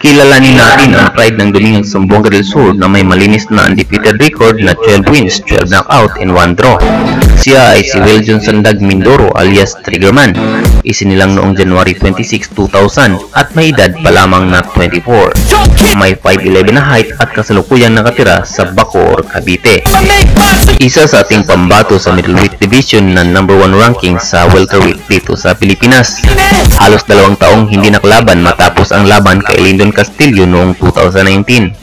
Kilalanin natin ang pride ng Dumingang Zamboanga del Sur na may malinis na undefeated record na 12 wins, 12 knockout, and 1 draw. Siya ay si Wiljon Sandag Mindoro alias Triggerman. Isinilang noong January 26, 2000 at may edad pa lamang na 24. May 5'11 na height at kasalukuyang nakatira sa Bacoor, Cavite. Isa sa ating pambato sa middleweight division na number 1 ranking sa welterweight dito sa Pilipinas. Halos 2 taong hindi nakalaban matapos ang laban kay Lyndon Castillo noong 2019.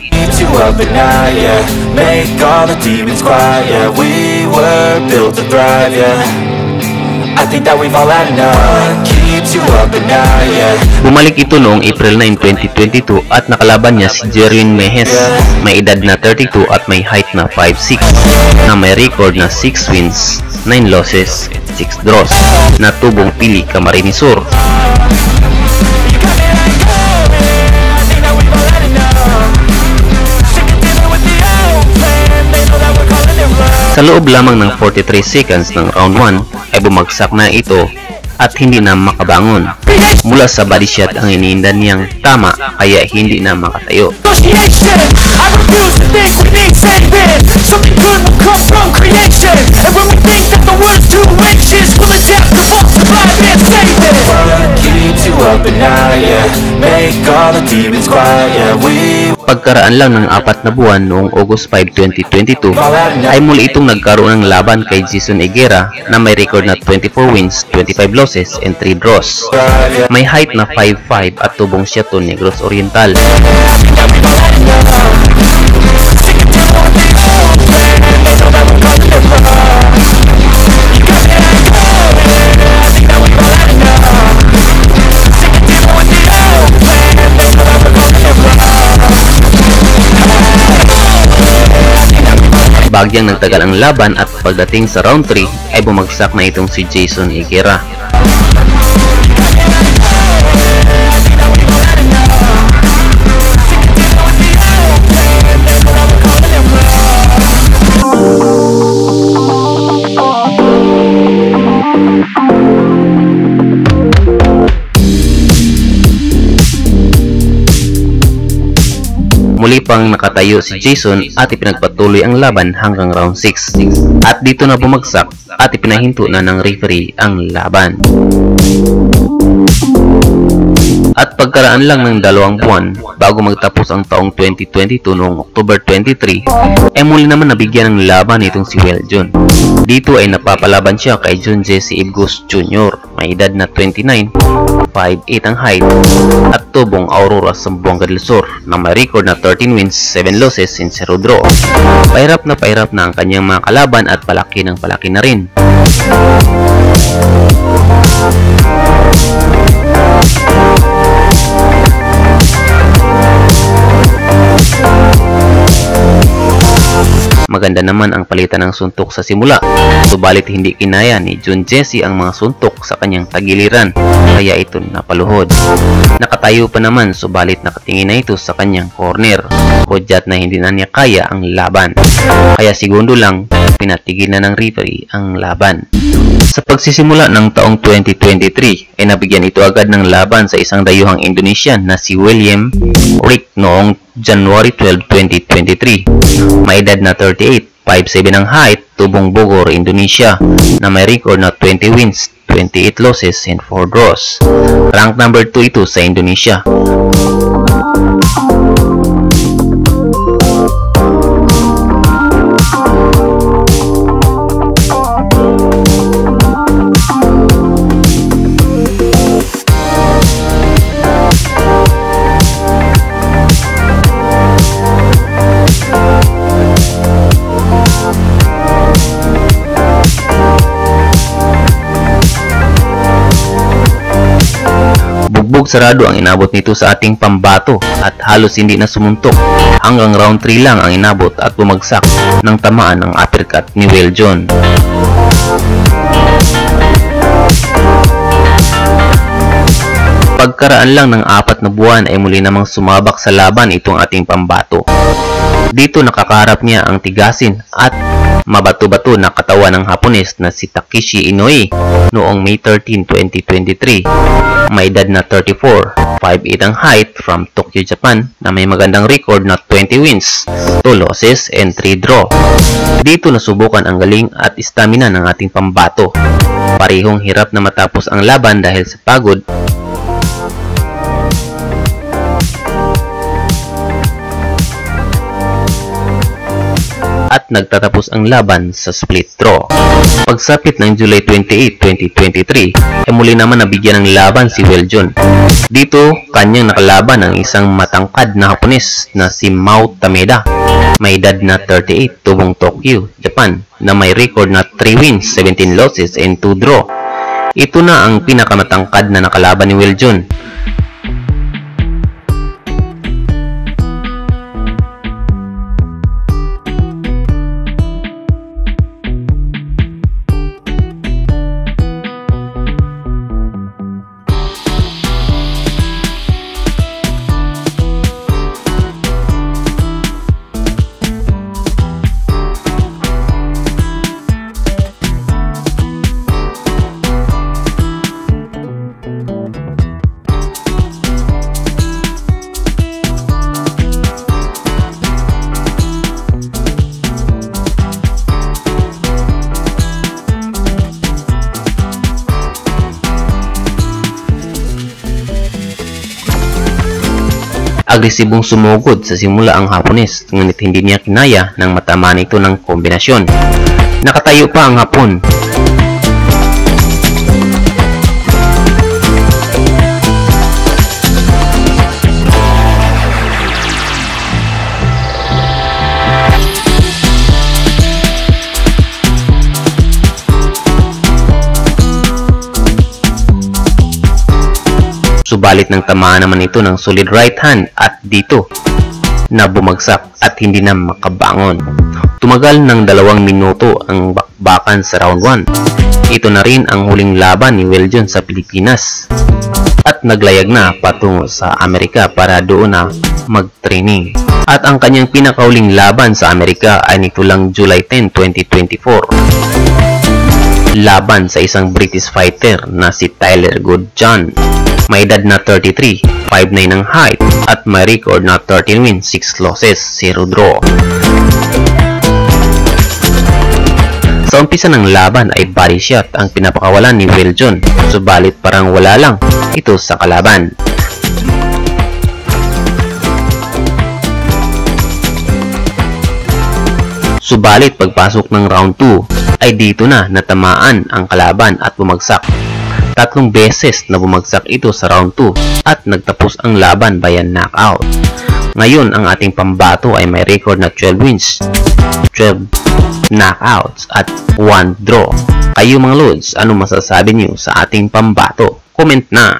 Bumalik ito noong April 9, 2022 at nakalaban niya si Jerwin Mejes. May edad na 32 at may height na 5'6", na may record na 6 wins, 9 losses, 6 draws, na tubong pili Camarines Sur. Sa loob lamang ng 43 seconds ng round 1 ay bumagsak na ito at hindi na makabangon. Mula sa body shot ang iniindan niyang tama kaya hindi na makatayo. Pagkaraan lang ng 4 na buwan noong August 5, 2022 ay muli itong nagkaroon ng laban kay Jason Higuera na may record na 24 wins, 25 losses, and 3 draws. May height na 5'5" at tubong Siato Negros Oriental. Bagyang nagtagal ang laban at pagdating sa round 3 ay bumagsak na itong si Jason Higuera. Muli pang nakatayo si Jason at ipinagpatuloy ang laban hanggang round 6. At dito na bumagsak at ipinahinto na ng referee ang laban. At pagkaraan lang ng 2 buwan bago magtapos ang taong 2022 noong October 23, ay muli naman nabigyan ng laban itong si Wiljon. Dito ay napapalaban siya kay John Jesse Ibgos Jr. May edad na 29, 5'8" ang height at tubong Aurora, Zamboanga del Sur na may record na 13 wins, 7 losses, and 0 draw. Pahirap na ang kanyang mga kalaban at palaki ng palaki na rin. Maganda naman ang palitan ng suntok sa simula, subalit hindi kinaya ni John Jesse ang mga suntok sa kanyang tagiliran, kaya ito napaluhod. Nakatayo pa naman subalit nakatingin na ito sa kanyang corner, hudyat na hindi na niya kaya ang laban, kaya segundo lang pinatigil na ng referee ang laban. Sa pagsisimula ng taong 2023 ay nabigyan ito agad ng laban sa isang dayuhang Indonesian na si William Rick noong January 12, 2023. May edad na 38, 5'7" ang height, tubong Bogor, Indonesia na may record na 20 wins, 28 losses, and 4 draws. Rank number 2 ito sa Indonesia. Bugbog sarado ang inabot nito sa ating pambato at halos hindi na sumuntok. Hanggang round 3 lang ang inabot at bumagsak ng tamaan ng uppercut ni Wiljon. Pagkaraan lang ng 4 na buwan ay muli namang sumabak sa laban itong ating pambato. Dito nakakaharap niya ang tigasin at mabato-bato na katawan ng Hapones na si Takeshi Inoue noong May 13, 2023. May edad na 34, 5'8 ang height, from Tokyo, Japan, na may magandang record na 20 wins, 2 losses, and 3 draw. Dito nasubukan ang galing at stamina ng ating pambato. Parehong hirap na matapos ang laban dahil sa pagod. At nagtatapos ang laban sa split draw. Pagsapit ng July 28, 2023, ay muli naman nabigyan ng laban si Weljun. Dito, kanyang nakalaban ang isang matangkad na Hapones na si Mao Tameda. May edad na 38, tubong Tokyo, Japan, na may record na 3 wins, 17 losses, and 2 draw. Ito na ang pinakamatangkad na nakalaban ni Weljun. Agresibong sumugod sa simula ang Hapones, ngunit hindi niya kinaya nang matamaan ito ng kombinasyon. Nakatayo pa ang Hapon. Subalit nang tamaan naman ito ng solid right hand at dito na bumagsak at hindi na makabangon. Tumagal ng 2 minuto ang bakbakan sa round 1. Ito na rin ang huling laban ni Weljun sa Pilipinas at naglayag na patungo sa Amerika para doon na mag-training. At ang kanyang pinakauling laban sa Amerika ay nito lang July 10, 2024. Laban sa isang British fighter na si Tyler Goodjohn. May edad na 33, 5'9 ang height, at may record na 13 wins, 6 losses, 0 draw. Sa umpisa ng laban ay body shot ang pinapakawalan ni Weljun, subalit parang wala lang ito sa kalaban. Subalit pagpasok ng round 2 ay dito na natamaan ang kalaban at bumagsak. 3 beses na bumagsak ito sa round 2 at nagtapos ang laban via knockout. Ngayon ang ating pambato ay may record na 12 wins, 12 knockouts at 1 draw. Kayo mga lods, ano masasabi niyo sa ating pambato? Comment na!